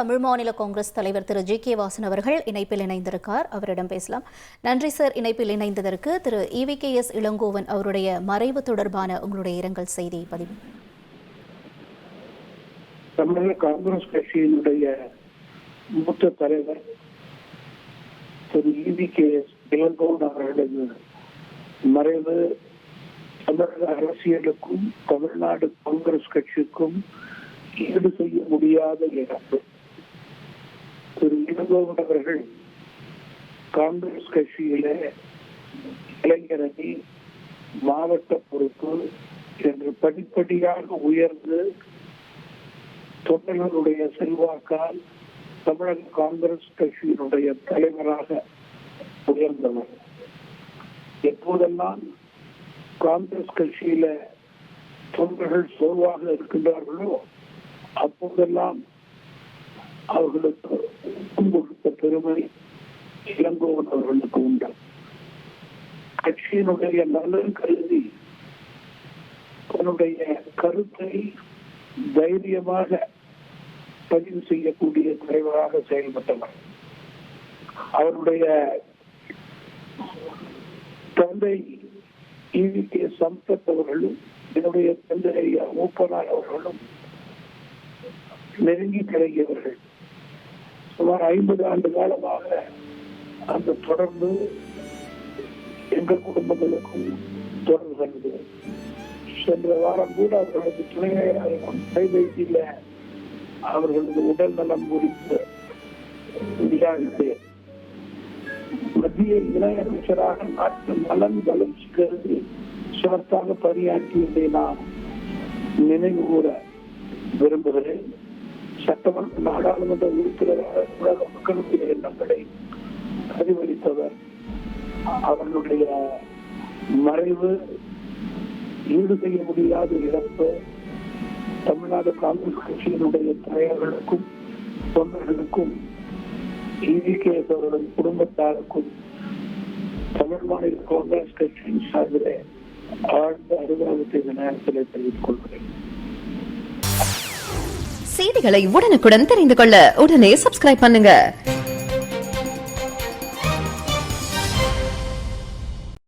தமிழ் மாநில காங்கிரஸ் தலைவர் திரு ஜி.கே. வாசன் அவர்கள் இணைப்பில் இணைந்திருக்கார். அவரிடம் பேசலாம். நன்றி சார், இணைப்பில் இணைந்ததற்கு. திரு ஈ.வி.கே.எஸ். இளங்கோவன் அவருடைய மறைவு தொடர்பான உங்களுடைய இரங்கல் செய்தி பதிவு. தமிழக காங்கிரஸ் கட்சியினுடைய மூத்த தலைவர் திரு ஈ.வி.கே.எஸ். இளங்கோவன் அவர்களது மறைவு தமிழக அரசியலுக்கும் தமிழ்நாடு காங்கிரஸ் கட்சிக்கும் ஈடு செய்ய முடியாத இழப்பு. திரு இளங்கோவன் அவர்கள் காங்கிரஸ் கட்சியிலே இளைஞரணி, மாவட்ட பொறுப்பு என்று படிப்படியாக உயர்ந்து தொண்டர்களுடைய செல்வாக்கால் தமிழக காங்கிரஸ் கட்சியினுடைய தலைவராக உயர்ந்தவர். எப்போதெல்லாம் காங்கிரஸ் கட்சியில தொண்டர்கள் சோர்வாக இருக்கின்றார்களோ அப்போதெல்லாம் அவர்களுக்கு கொடுத்த பெருமை இளங்கோவன் அவர்களுக்கு உண்டு. கட்சியினுடைய நலன் கருதி தன்னுடைய கருத்தை தைரியமாக பதிவு செய்யக்கூடிய தலைவராக செயல்பட்டவர். அவருடைய தந்தை ஈ.வி.கே. சம்பத் அவர்களும் என்னுடைய தந்தை மூப்பனார் அவர்களும் நெருங்கி பழகியவர்கள். சுமார் 50 ஆண்டு காலமாக அந்த தொடர்பு எங்கள் குடும்பங்களுக்கும் தொடர்கிறது. சென்ற வாரம் கூட அவர்களது துணையாக கைபேசியில அவர்களது உடல் நலம் குறித்து விளையாடினேன். மத்திய இணையமைச்சராக நாட்டு நலன் வளர்ச்சி கருதி சிறப்பாக பணியாற்றியதை நான் நினைவு கூற விரும்புகிறேன். சட்டமன்ற நாடாளுமன்ற உறுப்பினராக உலக மக்களுடைய எண்ணங்களை பிரதிபலித்தவர். அவர்களுடைய மறைவு ஈடு செய்ய முடியாத இழப்பு. தமிழ்நாடு காங்கிரஸ் கட்சியினுடைய தலைவர்களுக்கும் தொண்டர்களுக்கும் ஈ.வி.கே.எஸ். அவர்களுடைய குடும்பத்தாருக்கும் தமிழ் மாநில காங்கிரஸ் கட்சியின் சார்பிலே ஆழ்ந்த அனுதாபத்தை இந்த நேரத்தில் தெரிவித்துக் கொள்கிறேன். செய்திகளை உடனுக்குடன் தெரிந்து கொள்ள உடனே சப்ஸ்கிரைப் பண்ணுங்க.